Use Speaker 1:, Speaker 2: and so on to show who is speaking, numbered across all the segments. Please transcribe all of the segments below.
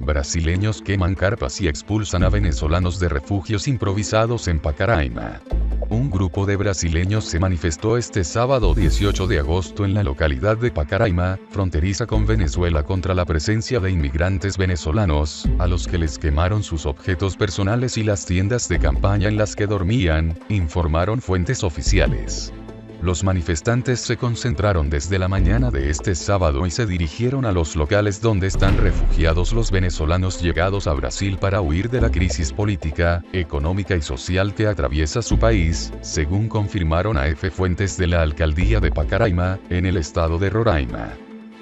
Speaker 1: Brasileños queman carpas y expulsan a venezolanos de refugios improvisados en Pacaraima. Un grupo de brasileños se manifestó este sábado 18 de agosto en la localidad de Pacaraima, fronteriza con Venezuela, contra la presencia de inmigrantes venezolanos, a los que les quemaron sus objetos personales y las tiendas de campaña en las que dormían, informaron fuentes oficiales. Los manifestantes se concentraron desde la mañana de este sábado y se dirigieron a los locales donde están refugiados los venezolanos llegados a Brasil para huir de la crisis política, económica y social que atraviesa su país, según confirmaron a fuentes de la alcaldía de Pacaraima, en el estado de Roraima.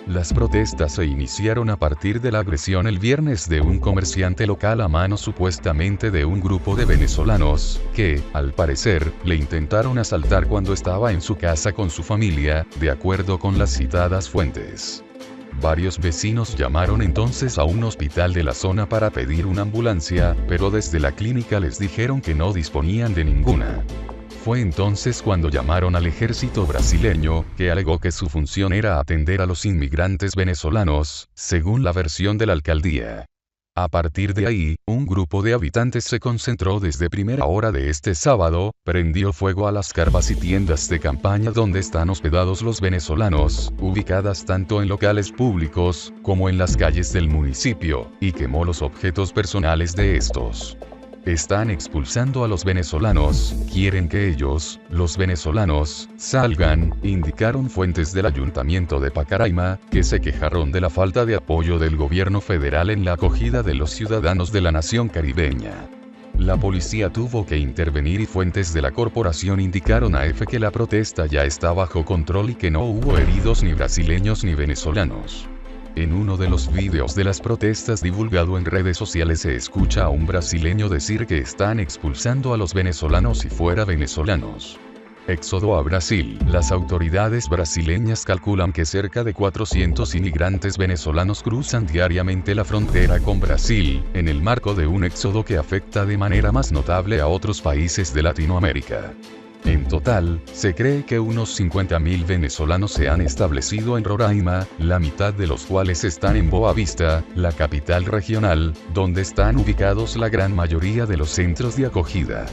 Speaker 1: Las protestas se iniciaron a partir de la agresión el viernes de un comerciante local a mano supuestamente de un grupo de venezolanos, que, al parecer, le intentaron asaltar cuando estaba en su casa con su familia, de acuerdo con las citadas fuentes. Varios vecinos llamaron entonces a un hospital de la zona para pedir una ambulancia, pero desde la clínica les dijeron que no disponían de ninguna. Fue entonces cuando llamaron al ejército brasileño, que alegó que su función era atender a los inmigrantes venezolanos, según la versión de la alcaldía. A partir de ahí, un grupo de habitantes se concentró desde primera hora de este sábado, prendió fuego a las carpas y tiendas de campaña donde están hospedados los venezolanos, ubicadas tanto en locales públicos, como en las calles del municipio, y quemó los objetos personales de estos. Están expulsando a los venezolanos, quieren que ellos, los venezolanos, salgan, indicaron fuentes del ayuntamiento de Pacaraima, que se quejaron de la falta de apoyo del gobierno federal en la acogida de los ciudadanos de la nación caribeña. La policía tuvo que intervenir y fuentes de la corporación indicaron a que la protesta ya está bajo control y que no hubo heridos ni brasileños ni venezolanos. En uno de los vídeos de las protestas divulgado en redes sociales se escucha a un brasileño decir que están expulsando a los venezolanos si fuera venezolanos. Éxodo a Brasil. Las autoridades brasileñas calculan que cerca de 400 inmigrantes venezolanos cruzan diariamente la frontera con Brasil, en el marco de un éxodo que afecta de manera más notable a otros países de Latinoamérica. En total, se cree que unos 50.000 venezolanos se han establecido en Roraima, la mitad de los cuales están en Boa Vista, la capital regional, donde están ubicados la gran mayoría de los centros de acogida.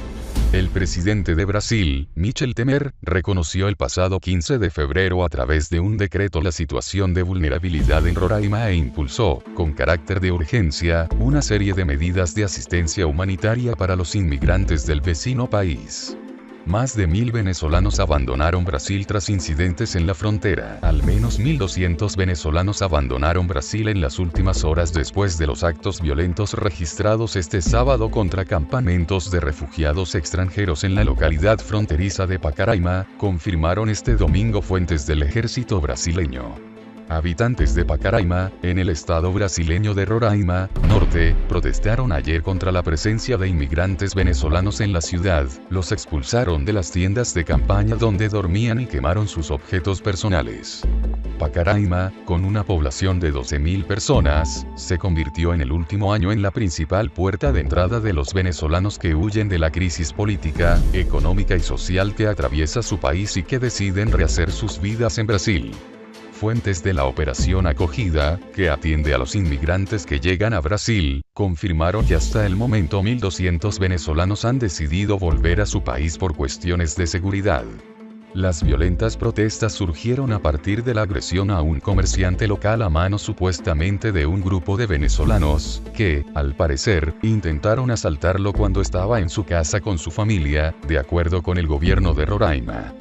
Speaker 1: El presidente de Brasil, Michel Temer, reconoció el pasado 15 de febrero a través de un decreto la situación de vulnerabilidad en Roraima e impulsó, con carácter de urgencia, una serie de medidas de asistencia humanitaria para los inmigrantes del vecino país. Más de 1.000 venezolanos abandonaron Brasil tras incidentes en la frontera. Al menos 1.200 venezolanos abandonaron Brasil en las últimas horas después de los actos violentos registrados este sábado contra campamentos de refugiados extranjeros en la localidad fronteriza de Pacaraima, confirmaron este domingo fuentes del ejército brasileño. Habitantes de Pacaraima, en el estado brasileño de Roraima, norte, protestaron ayer contra la presencia de inmigrantes venezolanos en la ciudad, los expulsaron de las tiendas de campaña donde dormían y quemaron sus objetos personales. Pacaraima, con una población de 12.000 personas, se convirtió en el último año en la principal puerta de entrada de los venezolanos que huyen de la crisis política, económica y social que atraviesa su país y que deciden rehacer sus vidas en Brasil. Fuentes de la Operación Acogida, que atiende a los inmigrantes que llegan a Brasil, confirmaron que hasta el momento 1.200 venezolanos han decidido volver a su país por cuestiones de seguridad. Las violentas protestas surgieron a partir de la agresión a un comerciante local a mano supuestamente de un grupo de venezolanos, que, al parecer, intentaron asaltarlo cuando estaba en su casa con su familia, de acuerdo con el gobierno de Roraima.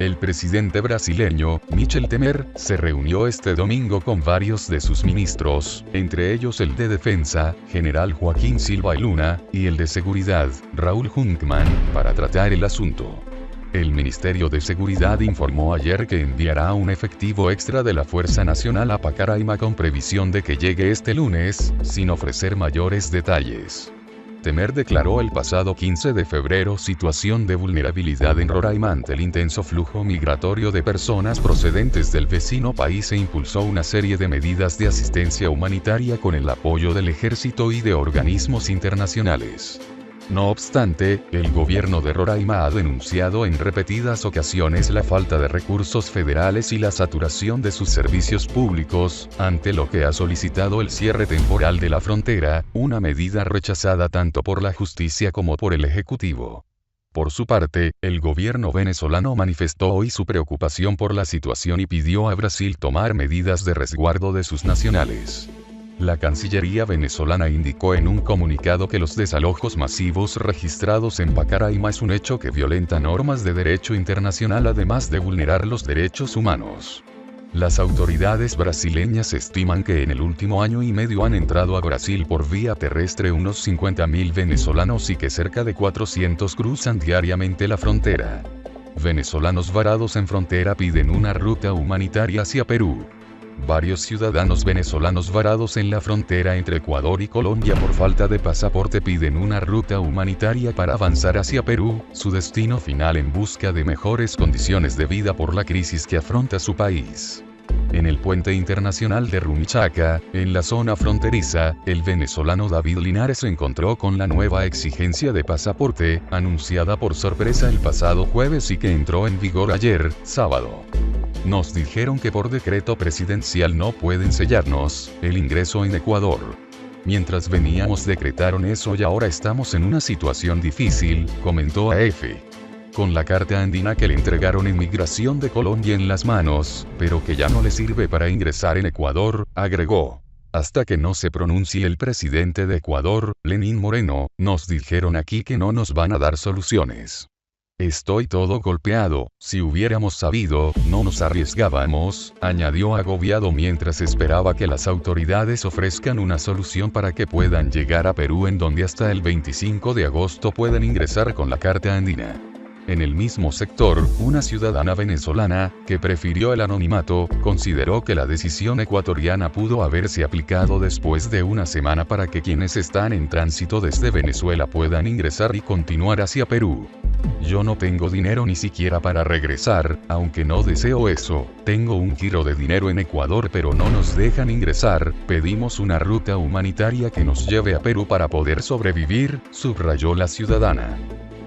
Speaker 1: El presidente brasileño, Michel Temer, se reunió este domingo con varios de sus ministros, entre ellos el de Defensa, general Joaquín Silva y Luna, y el de Seguridad, Raúl Hunkman, para tratar el asunto. El Ministerio de Seguridad informó ayer que enviará un efectivo extra de la Fuerza Nacional a Pacaraima con previsión de que llegue este lunes, sin ofrecer mayores detalles. Temer declaró el pasado 15 de febrero situación de vulnerabilidad en Roraima ante el intenso flujo migratorio de personas procedentes del vecino país e impulsó una serie de medidas de asistencia humanitaria con el apoyo del ejército y de organismos internacionales. No obstante, el gobierno de Roraima ha denunciado en repetidas ocasiones la falta de recursos federales y la saturación de sus servicios públicos, ante lo que ha solicitado el cierre temporal de la frontera, una medida rechazada tanto por la justicia como por el Ejecutivo. Por su parte, el gobierno venezolano manifestó hoy su preocupación por la situación y pidió a Brasil tomar medidas de resguardo de sus nacionales. La Cancillería venezolana indicó en un comunicado que los desalojos masivos registrados en Pacaraima es un hecho que violenta normas de derecho internacional además de vulnerar los derechos humanos. Las autoridades brasileñas estiman que en el último año y medio han entrado a Brasil por vía terrestre unos 50.000 venezolanos y que cerca de 400 cruzan diariamente la frontera. Venezolanos varados en frontera piden una ruta humanitaria hacia Perú. Varios ciudadanos venezolanos varados en la frontera entre Ecuador y Colombia por falta de pasaporte piden una ruta humanitaria para avanzar hacia Perú, su destino final en busca de mejores condiciones de vida por la crisis que afronta su país. En el puente internacional de Rumichaca, en la zona fronteriza, el venezolano David Linares se encontró con la nueva exigencia de pasaporte, anunciada por sorpresa el pasado jueves y que entró en vigor ayer, sábado. Nos dijeron que por decreto presidencial no pueden sellarnos el ingreso en Ecuador. Mientras veníamos decretaron eso y ahora estamos en una situación difícil, comentó AF. Con la carta andina que le entregaron en Migración de Colombia en las manos, pero que ya no le sirve para ingresar en Ecuador, agregó. Hasta que no se pronuncie el presidente de Ecuador, Lenín Moreno, nos dijeron aquí que no nos van a dar soluciones. Estoy todo golpeado, si hubiéramos sabido, no nos arriesgábamos, añadió agobiado mientras esperaba que las autoridades ofrezcan una solución para que puedan llegar a Perú en donde hasta el 25 de agosto pueden ingresar con la carta andina. En el mismo sector, una ciudadana venezolana, que prefirió el anonimato, consideró que la decisión ecuatoriana pudo haberse aplicado después de una semana para que quienes están en tránsito desde Venezuela puedan ingresar y continuar hacia Perú. Yo no tengo dinero ni siquiera para regresar, aunque no deseo eso, tengo un giro de dinero en Ecuador pero no nos dejan ingresar, pedimos una ruta humanitaria que nos lleve a Perú para poder sobrevivir, subrayó la ciudadana.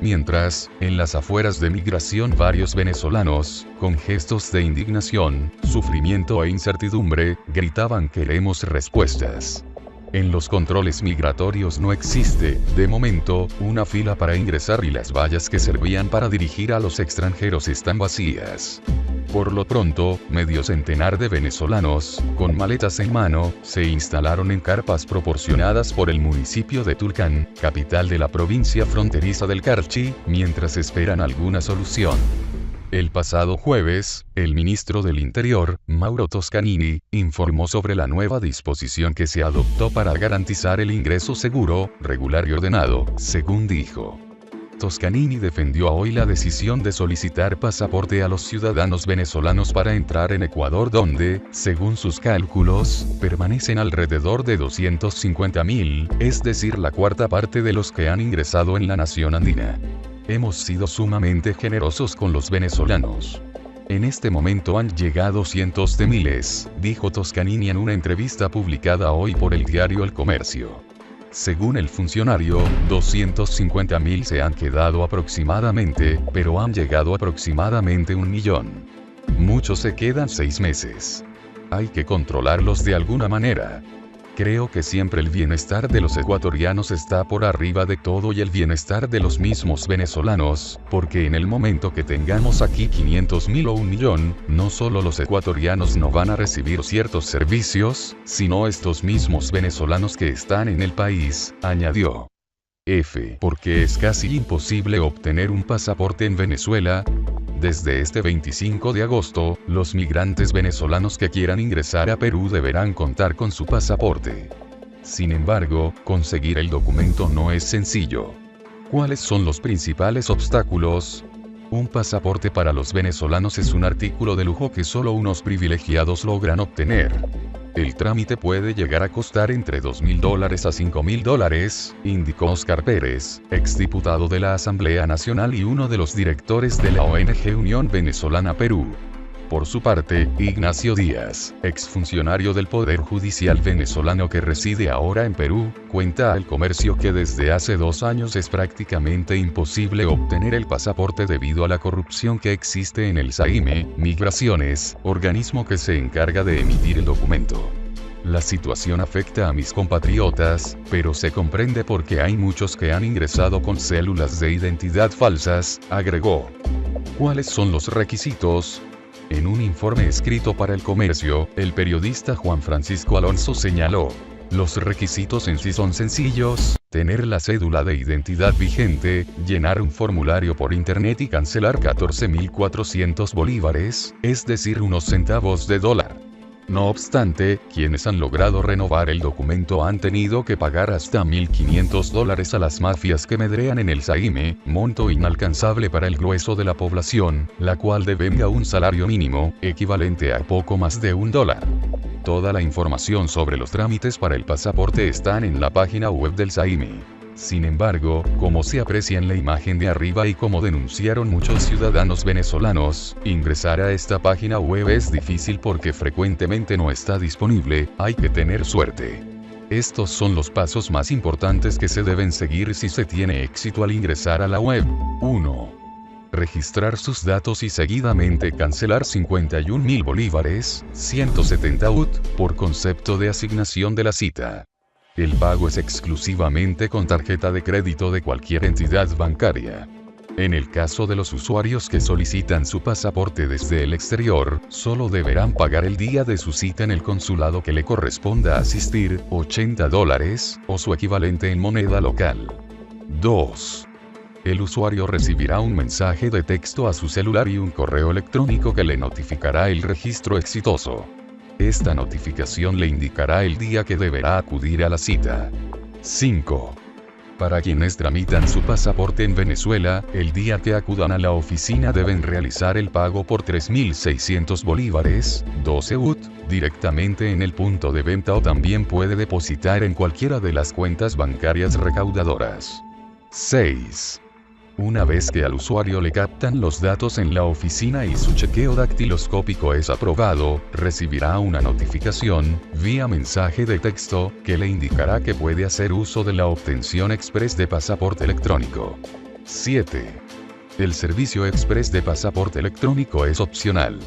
Speaker 1: Mientras, en las afueras de Migración varios venezolanos, con gestos de indignación, sufrimiento e incertidumbre, gritaban queremos respuestas. En los controles migratorios no existe, de momento, una fila para ingresar y las vallas que servían para dirigir a los extranjeros están vacías. Por lo pronto, medio centenar de venezolanos, con maletas en mano, se instalaron en carpas proporcionadas por el municipio de Tulcán, capital de la provincia fronteriza del Carchi, mientras esperan alguna solución. El pasado jueves, el ministro del Interior, Mauro Toscanini, informó sobre la nueva disposición que se adoptó para garantizar el ingreso seguro, regular y ordenado, según dijo. Toscanini defendió hoy la decisión de solicitar pasaporte a los ciudadanos venezolanos para entrar en Ecuador donde, según sus cálculos, permanecen alrededor de 250.000, es decir la cuarta parte de los que han ingresado en la nación andina. Hemos sido sumamente generosos con los venezolanos. En este momento han llegado cientos de miles, dijo Toscanini en una entrevista publicada hoy por el diario El Comercio. Según el funcionario, 250.000 se han quedado aproximadamente, pero han llegado aproximadamente 1 millón. Muchos se quedan 6 meses. Hay que controlarlos de alguna manera. Creo que siempre el bienestar de los ecuatorianos está por arriba de todo y el bienestar de los mismos venezolanos, porque en el momento que tengamos aquí 500.000 o 1 millón, no solo los ecuatorianos no van a recibir ciertos servicios, sino estos mismos venezolanos que están en el país, añadió. Porque es casi imposible obtener un pasaporte en Venezuela. Desde este 25 de agosto, los migrantes venezolanos que quieran ingresar a Perú deberán contar con su pasaporte. Sin embargo, conseguir el documento no es sencillo. ¿Cuáles son los principales obstáculos? Un pasaporte para los venezolanos es un artículo de lujo que solo unos privilegiados logran obtener. El trámite puede llegar a costar entre $2.000 a $5.000, indicó Oscar Pérez, exdiputado de la Asamblea Nacional y uno de los directores de la ONG Unión Venezolana Perú. Por su parte, Ignacio Díaz, exfuncionario del Poder Judicial venezolano que reside ahora en Perú, cuenta al Comercio que desde hace 2 años es prácticamente imposible obtener el pasaporte debido a la corrupción que existe en el SAIME, Migraciones, organismo que se encarga de emitir el documento. La situación afecta a mis compatriotas, pero se comprende porque hay muchos que han ingresado con células de identidad falsas, agregó. ¿Cuáles son los requisitos? En un informe escrito para El Comercio, el periodista Juan Francisco Alonso señaló. Los requisitos en sí son sencillos: tener la cédula de identidad vigente, llenar un formulario por internet y cancelar 14.400 bolívares, es decir, unos centavos de dólar. No obstante, quienes han logrado renovar el documento han tenido que pagar hasta $1.500 a las mafias que medrean en el SAIME, monto inalcanzable para el grueso de la población, la cual devenga un salario mínimo, equivalente a poco más de $1. Toda la información sobre los trámites para el pasaporte están en la página web del SAIME. Sin embargo, como se aprecia en la imagen de arriba y como denunciaron muchos ciudadanos venezolanos, ingresar a esta página web es difícil porque frecuentemente no está disponible, hay que tener suerte. Estos son los pasos más importantes que se deben seguir si se tiene éxito al ingresar a la web. 1. Registrar sus datos y seguidamente cancelar 51.000 bolívares, 170 UT, por concepto de asignación de la cita. El pago es exclusivamente con tarjeta de crédito de cualquier entidad bancaria. En el caso de los usuarios que solicitan su pasaporte desde el exterior, solo deberán pagar el día de su cita en el consulado que le corresponda asistir, $80, o su equivalente en moneda local. 2. El usuario recibirá un mensaje de texto a su celular y un correo electrónico que le notificará el registro exitoso. Esta notificación le indicará el día que deberá acudir a la cita. 5. Para quienes tramitan su pasaporte en Venezuela, el día que acudan a la oficina deben realizar el pago por 3.600 bolívares, 12 UT, directamente en el punto de venta o también puede depositar en cualquiera de las cuentas bancarias recaudadoras. 6. Una vez que al usuario le captan los datos en la oficina y su chequeo dactiloscópico es aprobado, recibirá una notificación, vía mensaje de texto, que le indicará que puede hacer uso de la obtención express de pasaporte electrónico. 7. El servicio express de pasaporte electrónico es opcional.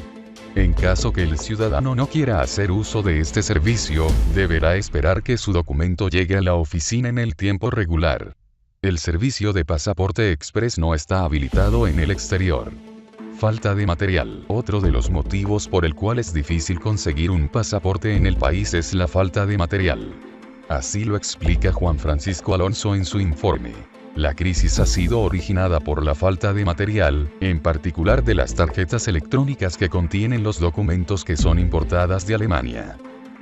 Speaker 1: En caso que el ciudadano no quiera hacer uso de este servicio, deberá esperar que su documento llegue a la oficina en el tiempo regular. El servicio de pasaporte express no está habilitado en el exterior. Falta de material. Otro de los motivos por el cual es difícil conseguir un pasaporte en el país es la falta de material. Así lo explica Juan Francisco Alonso en su informe. La crisis ha sido originada por la falta de material, en particular de las tarjetas electrónicas que contienen los documentos que son importadas de Alemania.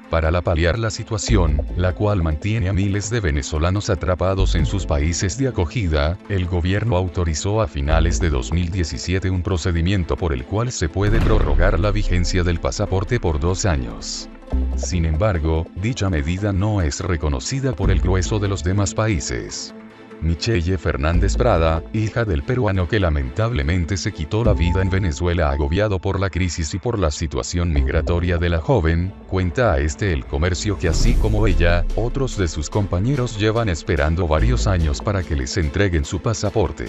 Speaker 1: Para paliar la situación, la cual mantiene a miles de venezolanos atrapados en sus países de acogida, el gobierno autorizó a finales de 2017 un procedimiento por el cual se puede prorrogar la vigencia del pasaporte por 2 años. Sin embargo, dicha medida no es reconocida por el grueso de los demás países. Michelle Fernández Prada, hija del peruano que lamentablemente se quitó la vida en Venezuela agobiado por la crisis y por la situación migratoria de la joven, cuenta a El Comercio que así como ella, otros de sus compañeros llevan esperando varios años para que les entreguen su pasaporte.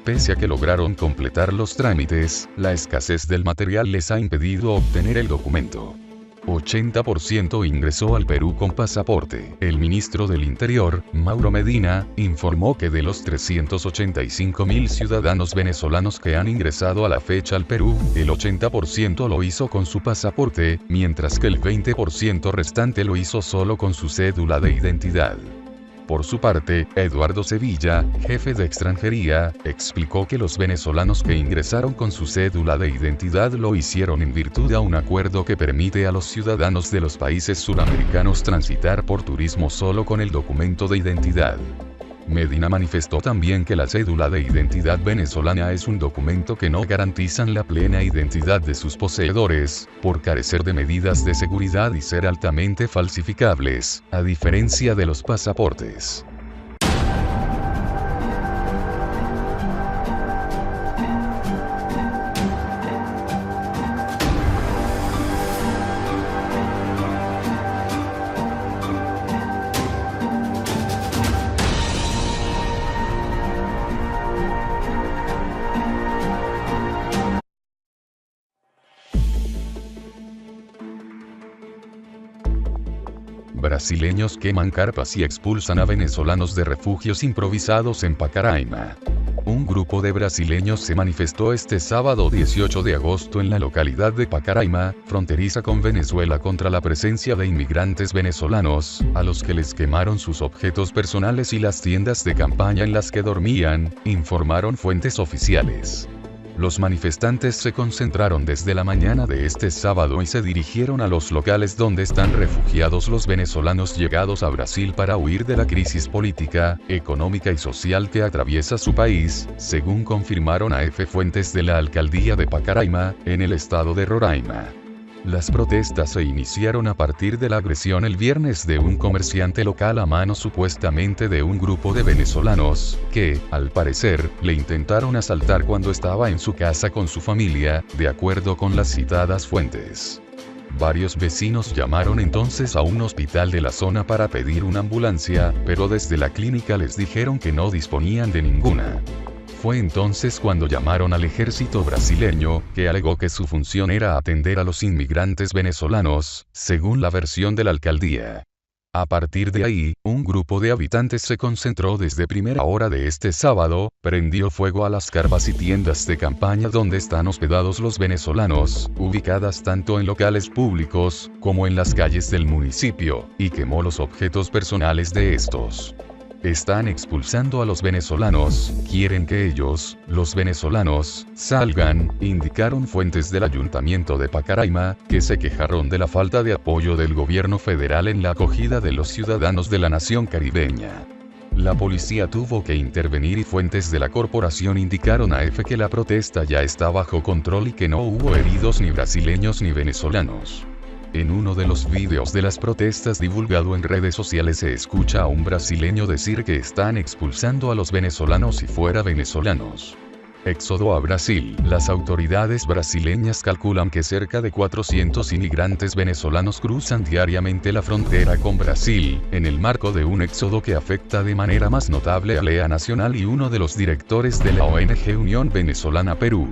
Speaker 1: Pese a que lograron completar los trámites, la escasez del material les ha impedido obtener el documento. 80% ingresó al Perú con pasaporte. El ministro del Interior, Mauro Medina, informó que de los 385.000 ciudadanos venezolanos que han ingresado a la fecha al Perú, el 80% lo hizo con su pasaporte, mientras que el 20% restante lo hizo solo con su cédula de identidad. Por su parte, Eduardo Sevilla, jefe de extranjería, explicó que los venezolanos que ingresaron con su cédula de identidad lo hicieron en virtud a un acuerdo que permite a los ciudadanos de los países suramericanos transitar por turismo solo con el documento de identidad. Medina manifestó también que la cédula de identidad venezolana es un documento que no garantizan la plena identidad de sus poseedores, por carecer de medidas de seguridad y ser altamente falsificables, a diferencia de los pasaportes. Brasileños queman carpas y expulsan a venezolanos de refugios improvisados en Pacaraima. Un grupo de brasileños se manifestó este sábado 18 de agosto en la localidad de Pacaraima, fronteriza con Venezuela, contra la presencia de inmigrantes venezolanos, a los que les quemaron sus objetos personales y las tiendas de campaña en las que dormían, informaron fuentes oficiales. Los manifestantes se concentraron desde la mañana de este sábado y se dirigieron a los locales donde están refugiados los venezolanos llegados a Brasil para huir de la crisis política, económica y social que atraviesa su país, según confirmaron a fuentes de la alcaldía de Pacaraima, en el estado de Roraima. Las protestas se iniciaron a partir de la agresión el viernes de un comerciante local a mano supuestamente de un grupo de venezolanos, que, al parecer, le intentaron asaltar cuando estaba en su casa con su familia, de acuerdo con las citadas fuentes. Varios vecinos llamaron entonces a un hospital de la zona para pedir una ambulancia, pero desde la clínica les dijeron que no disponían de ninguna. Fue entonces cuando llamaron al ejército brasileño, que alegó que su función era atender a los inmigrantes venezolanos, según la versión de la alcaldía. A partir de ahí, un grupo de habitantes se concentró desde primera hora de este sábado, prendió fuego a las carpas y tiendas de campaña donde están hospedados los venezolanos, ubicadas tanto en locales públicos, como en las calles del municipio, y quemó los objetos personales de estos. Están expulsando a los venezolanos, quieren que ellos, los venezolanos, salgan, indicaron fuentes del ayuntamiento de Pacaraima, que se quejaron de la falta de apoyo del gobierno federal en la acogida de los ciudadanos de la nación caribeña. La policía tuvo que intervenir y fuentes de la corporación indicaron a que la protesta ya está bajo control y que no hubo heridos ni brasileños ni venezolanos. En uno de los vídeos de las protestas divulgado en redes sociales se escucha a un brasileño decir que están expulsando a los venezolanos y fuera venezolanos. Éxodo a Brasil. Las autoridades brasileñas calculan que cerca de 400 inmigrantes venezolanos cruzan diariamente la frontera con Brasil, en el marco de un éxodo que afecta de manera más notable a Lea Nacional y uno de los directores de la ONG Unión Venezolana Perú.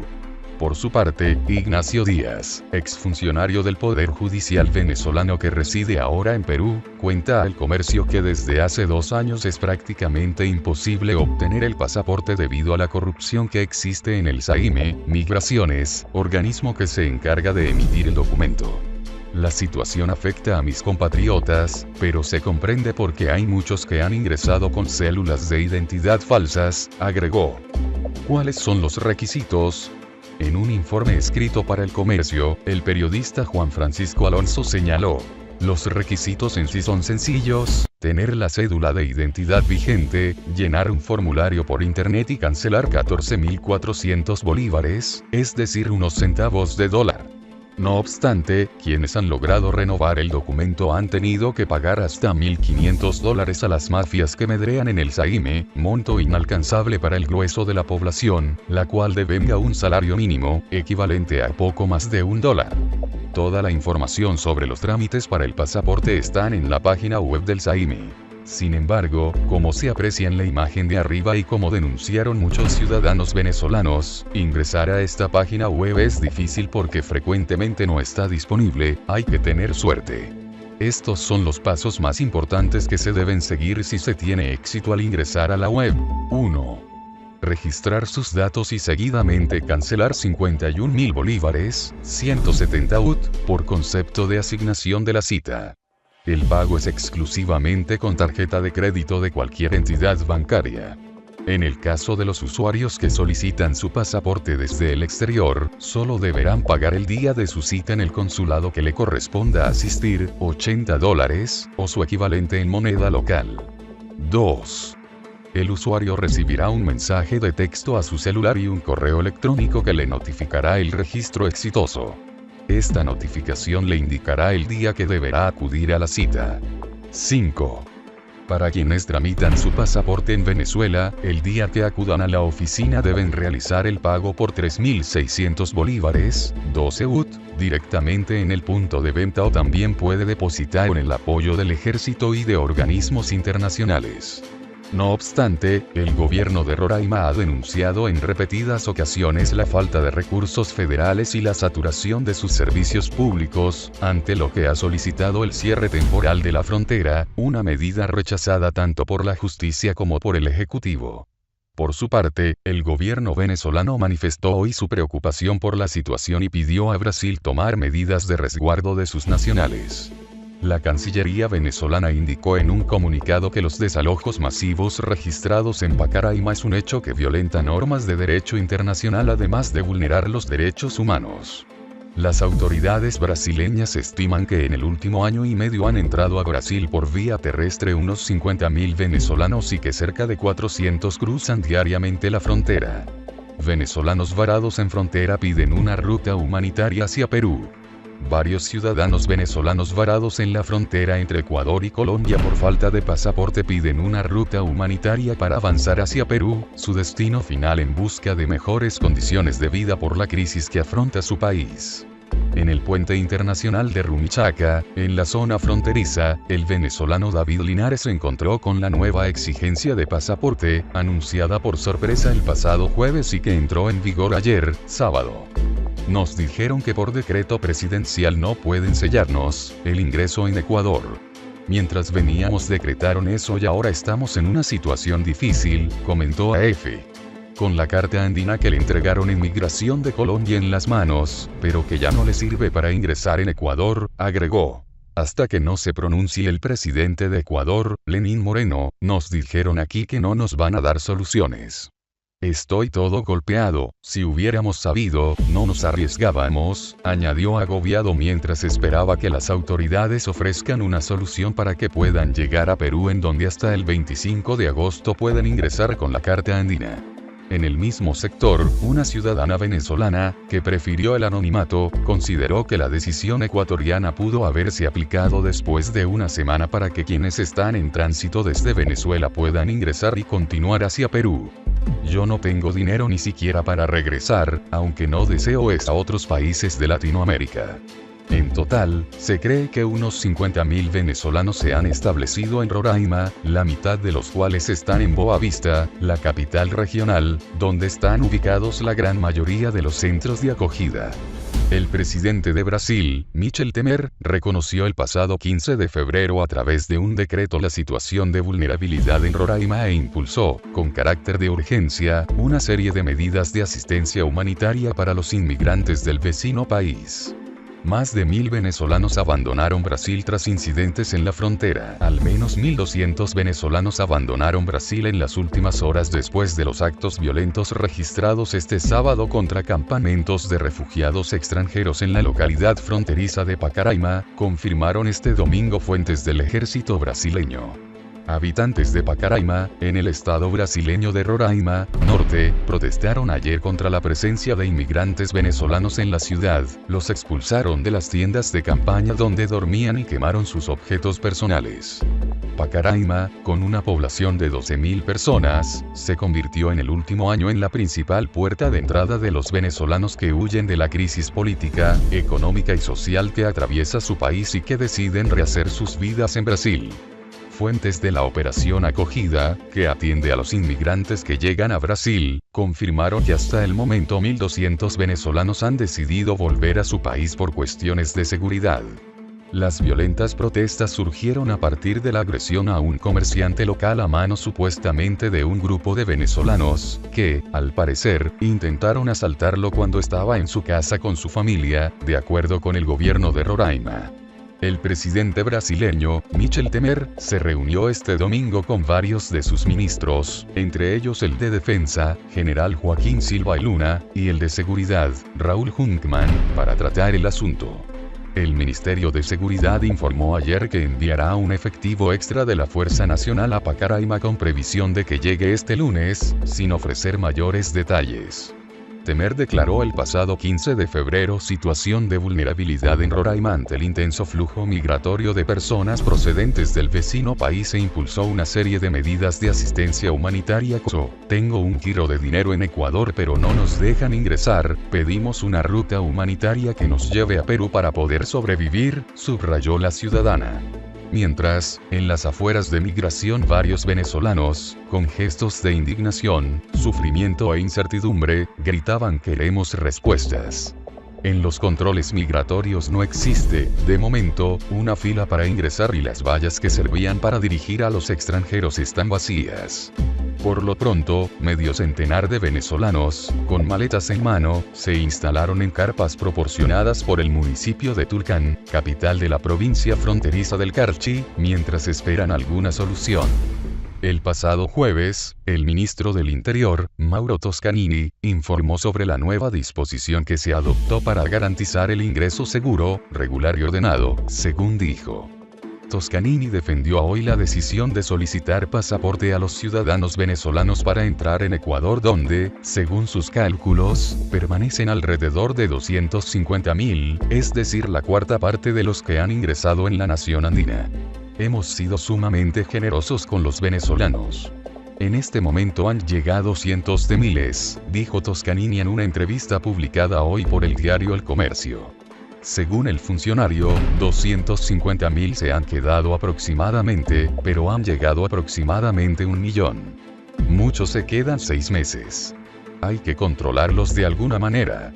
Speaker 1: Por su parte, Ignacio Díaz, exfuncionario del Poder Judicial venezolano que reside ahora en Perú, cuenta al Comercio que desde hace 2 años es prácticamente imposible obtener el pasaporte debido a la corrupción que existe en el SAIME, Migraciones, organismo que se encarga de emitir el documento. La situación afecta a mis compatriotas, pero se comprende porque hay muchos que han ingresado con células de identidad falsas, agregó. ¿Cuáles son los requisitos? En un informe escrito para El Comercio, el periodista Juan Francisco Alonso señaló: los requisitos en sí son sencillos: tener la cédula de identidad vigente, llenar un formulario por internet y cancelar 14.400 bolívares, es decir, unos centavos de dólar. No obstante, quienes han logrado renovar el documento han tenido que pagar hasta $1.500 a las mafias que medrean en el SAIME, monto inalcanzable para el grueso de la población, la cual devenga un salario mínimo, equivalente a poco más de $1. Toda la información sobre los trámites para el pasaporte están en la página web del SAIME. Sin embargo, como se aprecia en la imagen de arriba y como denunciaron muchos ciudadanos venezolanos, ingresar a esta página web es difícil porque frecuentemente no está disponible, hay que tener suerte. Estos son los pasos más importantes que se deben seguir si se tiene éxito al ingresar a la web. 1. Registrar sus datos y seguidamente cancelar 51.000 bolívares, 170 UT, por concepto de asignación de la cita. El pago es exclusivamente con tarjeta de crédito de cualquier entidad bancaria. En el caso de los usuarios que solicitan su pasaporte desde el exterior, solo deberán pagar el día de su cita en el consulado que le corresponda asistir, $80, o su equivalente en moneda local. 2. El usuario recibirá un mensaje de texto a su celular y un correo electrónico que le notificará el registro exitoso. Esta notificación le indicará el día que deberá acudir a la cita. 5. Para quienes tramitan su pasaporte en Venezuela, el día que acudan a la oficina deben realizar el pago por 3.600 bolívares, 12 UT, directamente en el punto de venta o también puede depositar con el apoyo del ejército y de organismos internacionales. No obstante, el gobierno de Roraima ha denunciado en repetidas ocasiones la falta de recursos federales y la saturación de sus servicios públicos, ante lo que ha solicitado el cierre temporal de la frontera, una medida rechazada tanto por la justicia como por el Ejecutivo. Por su parte, el gobierno venezolano manifestó hoy su preocupación por la situación y pidió a Brasil tomar medidas de resguardo de sus nacionales. La Cancillería venezolana indicó en un comunicado que los desalojos masivos registrados en Pacaraima es un hecho que violenta normas de derecho internacional además de vulnerar los derechos humanos. Las autoridades brasileñas estiman que en el último año y medio han entrado a Brasil por vía terrestre unos 50.000 venezolanos y que cerca de 400 cruzan diariamente la frontera. Venezolanos varados en frontera piden una ruta humanitaria hacia Perú. Varios ciudadanos venezolanos varados en la frontera entre Ecuador y Colombia por falta de pasaporte piden una ruta humanitaria para avanzar hacia Perú, su destino final en busca de mejores condiciones de vida por la crisis que afronta su país. En el puente internacional de Rumichaca, en la zona fronteriza, el venezolano David Linares se encontró con la nueva exigencia de pasaporte, anunciada por sorpresa el pasado jueves y que entró en vigor ayer, sábado. Nos dijeron que por decreto presidencial no pueden sellarnos el ingreso en Ecuador. Mientras veníamos decretaron eso y ahora estamos en una situación difícil, comentó AF. Con la carta andina que le entregaron en Migración de Colombia en las manos, pero que ya no le sirve para ingresar en Ecuador, agregó. Hasta que no se pronuncie el presidente de Ecuador, Lenín Moreno, nos dijeron aquí que no nos van a dar soluciones. Estoy todo golpeado, si hubiéramos sabido, no nos arriesgábamos, añadió agobiado mientras esperaba que las autoridades ofrezcan una solución para que puedan llegar a Perú en donde hasta el 25 de agosto pueden ingresar con la carta andina. En el mismo sector, una ciudadana venezolana, que prefirió el anonimato, consideró que la decisión ecuatoriana pudo haberse aplicado después de una semana para que quienes están en tránsito desde Venezuela puedan ingresar y continuar hacia Perú. Yo no tengo dinero ni siquiera para regresar, aunque no deseo ir a otros países de Latinoamérica. En total, se cree que unos 50.000 venezolanos se han establecido en Roraima, la mitad de los cuales están en Boavista, la capital regional, donde están ubicados la gran mayoría de los centros de acogida. El presidente de Brasil, Michel Temer, reconoció el pasado 15 de febrero a través de un decreto la situación de vulnerabilidad en Roraima e impulsó, con carácter de urgencia, una serie de medidas de asistencia humanitaria para los inmigrantes del vecino país. Más de 1.000 venezolanos abandonaron Brasil tras incidentes en la frontera. Al menos 1.200 venezolanos abandonaron Brasil en las últimas horas después de los actos violentos registrados este sábado contra campamentos de refugiados extranjeros en la localidad fronteriza de Pacaraima, confirmaron este domingo fuentes del ejército brasileño. Habitantes de Pacaraima, en el estado brasileño de Roraima, norte, protestaron ayer contra la presencia de inmigrantes venezolanos en la ciudad, los expulsaron de las tiendas de campaña donde dormían y quemaron sus objetos personales. Pacaraima, con una población de 12.000 personas, se convirtió en el último año en la principal puerta de entrada de los venezolanos que huyen de la crisis política, económica y social que atraviesa su país y que deciden rehacer sus vidas en Brasil. Fuentes de la Operación Acogida, que atiende a los inmigrantes que llegan a Brasil, confirmaron que hasta el momento 1.200 venezolanos han decidido volver a su país por cuestiones de seguridad. Las violentas protestas surgieron a partir de la agresión a un comerciante local a manos supuestamente de un grupo de venezolanos, que, al parecer, intentaron asaltarlo cuando estaba en su casa con su familia, de acuerdo con el gobierno de Roraima. El presidente brasileño, Michel Temer, se reunió este domingo con varios de sus ministros, entre ellos el de Defensa, general Joaquín Silva y Luna, y el de Seguridad, Raúl Jungmann, para tratar el asunto. El Ministerio de Seguridad informó ayer que enviará un efectivo extra de la Fuerza Nacional a Pacaraima con previsión de que llegue este lunes, sin ofrecer mayores detalles. Temer declaró el pasado 15 de febrero situación de vulnerabilidad en Roraima ante el intenso flujo migratorio de personas procedentes del vecino país e impulsó una serie de medidas de asistencia humanitaria. Tengo un kilo de dinero en Ecuador pero no nos dejan ingresar, pedimos una ruta humanitaria que nos lleve a Perú para poder sobrevivir, subrayó la ciudadana. Mientras, en las afueras de migración varios venezolanos, con gestos de indignación, sufrimiento e incertidumbre, gritaban queremos respuestas. En los controles migratorios no existe, de momento, una fila para ingresar y las vallas que servían para dirigir a los extranjeros están vacías. Por lo pronto, medio centenar de venezolanos, con maletas en mano, se instalaron en carpas proporcionadas por el municipio de Tulcán, capital de la provincia fronteriza del Carchi, mientras esperan alguna solución. El pasado jueves, el ministro del Interior, Mauro Toscanini, informó sobre la nueva disposición que se adoptó para garantizar el ingreso seguro, regular y ordenado, según dijo. Toscanini defendió hoy la decisión de solicitar pasaporte a los ciudadanos venezolanos para entrar en Ecuador donde, según sus cálculos, permanecen alrededor de 250.000, es decir la cuarta parte de los que han ingresado en la nación andina. Hemos sido sumamente generosos con los venezolanos. En este momento han llegado cientos de miles, dijo Toscanini en una entrevista publicada hoy por el diario El Comercio. Según el funcionario, 250.000 se han quedado aproximadamente, pero han llegado aproximadamente 1 millón. Muchos se quedan 6 meses. Hay que controlarlos de alguna manera.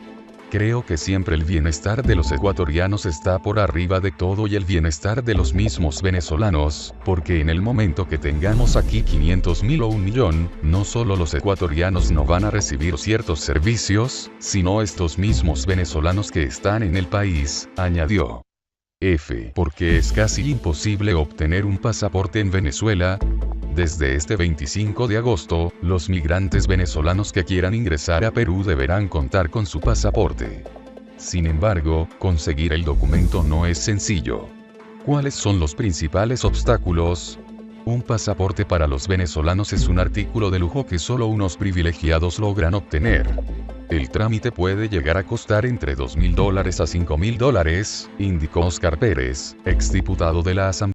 Speaker 1: Creo que siempre el bienestar de los ecuatorianos está por arriba de todo y el bienestar de los mismos venezolanos, porque en el momento que tengamos aquí 500.000 o 1 millón, no solo los ecuatorianos no van a recibir ciertos servicios, sino estos mismos venezolanos que están en el país, añadió. Porque es casi imposible obtener un pasaporte en Venezuela. Desde este 25 de agosto, los migrantes venezolanos que quieran ingresar a Perú deberán contar con su pasaporte. Sin embargo, conseguir el documento no es sencillo. ¿Cuáles son los principales obstáculos? Un pasaporte para los venezolanos es un artículo de lujo que solo unos privilegiados logran obtener. El trámite puede llegar a costar entre $2.000 a $5.000, indicó Oscar Pérez, exdiputado de la Asamblea.